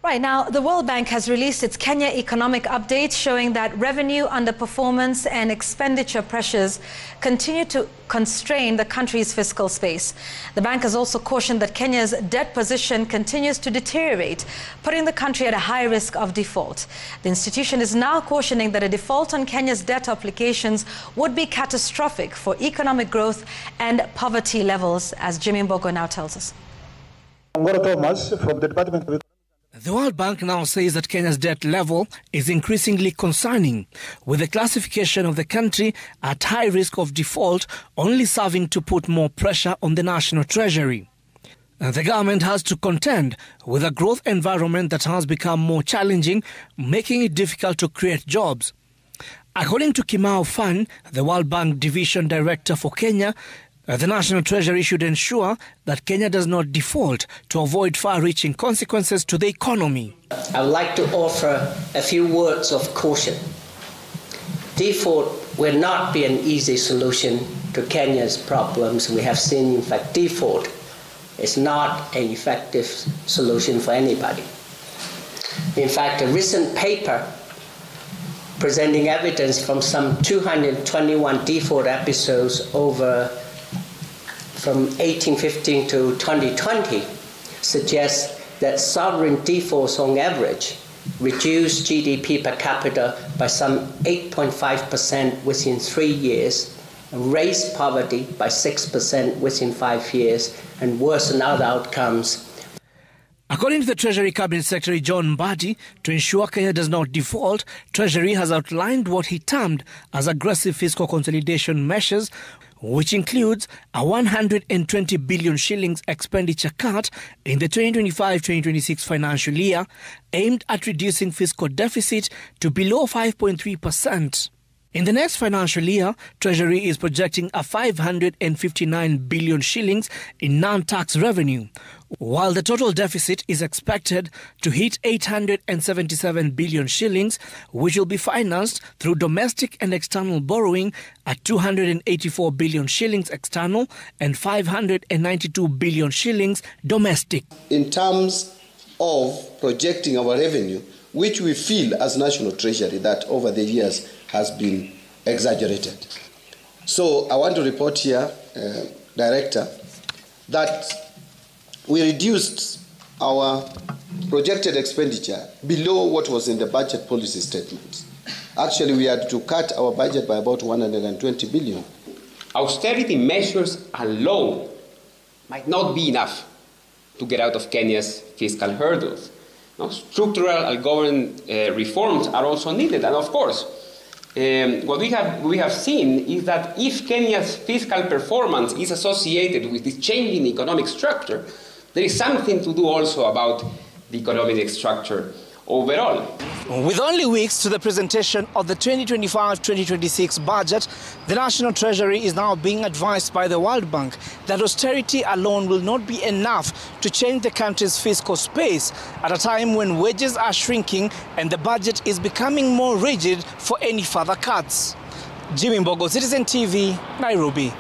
Right now, the World Bank has released its Kenya economic update showing that revenue underperformance and expenditure pressures continue to constrain the country's fiscal space. The bank has also cautioned that Kenya's debt position continues to deteriorate, putting the country at a high risk of default. The institution is now cautioning that a default on Kenya's debt obligations would be catastrophic for economic growth and poverty levels, as Jimmy Mbogo now tells us. Thomas from the Department of The World Bank now says that Kenya's debt level is increasingly concerning, with the classification of the country at high risk of default only serving to put more pressure on the national treasury. The government has to contend with a growth environment that has become more challenging, making it difficult to create jobs. According to Kimau Fan, the World Bank Division Director for Kenya, the National Treasury should ensure that Kenya does not default to avoid far-reaching consequences to the economy. I would like to offer a few words of caution. Default will not be an easy solution to Kenya's problems. We have seen, in fact, default is not an effective solution for anybody. In fact, a recent paper presenting evidence from some 221 default episodes from 1815 to 2020 suggests that sovereign defaults on average reduce GDP per capita by some 8.5% within 3 years, raise poverty by 6% within 5 years, and worsen other outcomes. According to the Treasury Cabinet Secretary John Mbadi, to ensure Kenya does not default, Treasury has outlined what he termed as aggressive fiscal consolidation measures, which includes a 120 billion shillings expenditure cut in the 2025-2026 financial year, aimed at reducing fiscal deficit to below 5.3%. In the next financial year, Treasury is projecting a 559 billion shillings in non-tax revenue, while the total deficit is expected to hit 877 billion shillings, which will be financed through domestic and external borrowing at 284 billion shillings external and 592 billion shillings domestic. In terms of projecting our revenue, which we feel as National Treasury that over the years has been exaggerated. So I want to report here, Director, that we reduced our projected expenditure below what was in the budget policy statement. Actually, we had to cut our budget by about 120 billion. Austerity measures alone might not be enough to get out of Kenya's fiscal hurdles. Now, structural and government reforms are also needed, and of course, what we have seen is that if Kenya's fiscal performance is associated with this changing economic structure, there is something to do also about the economic structure overall. With only weeks to the presentation of the 2025-2026 budget, the National Treasury is now being advised by the World Bank that austerity alone will not be enough to change the country's fiscal space at a time when wages are shrinking and the budget is becoming more rigid for any further cuts. Jimmy Mbogo, Citizen TV, Nairobi.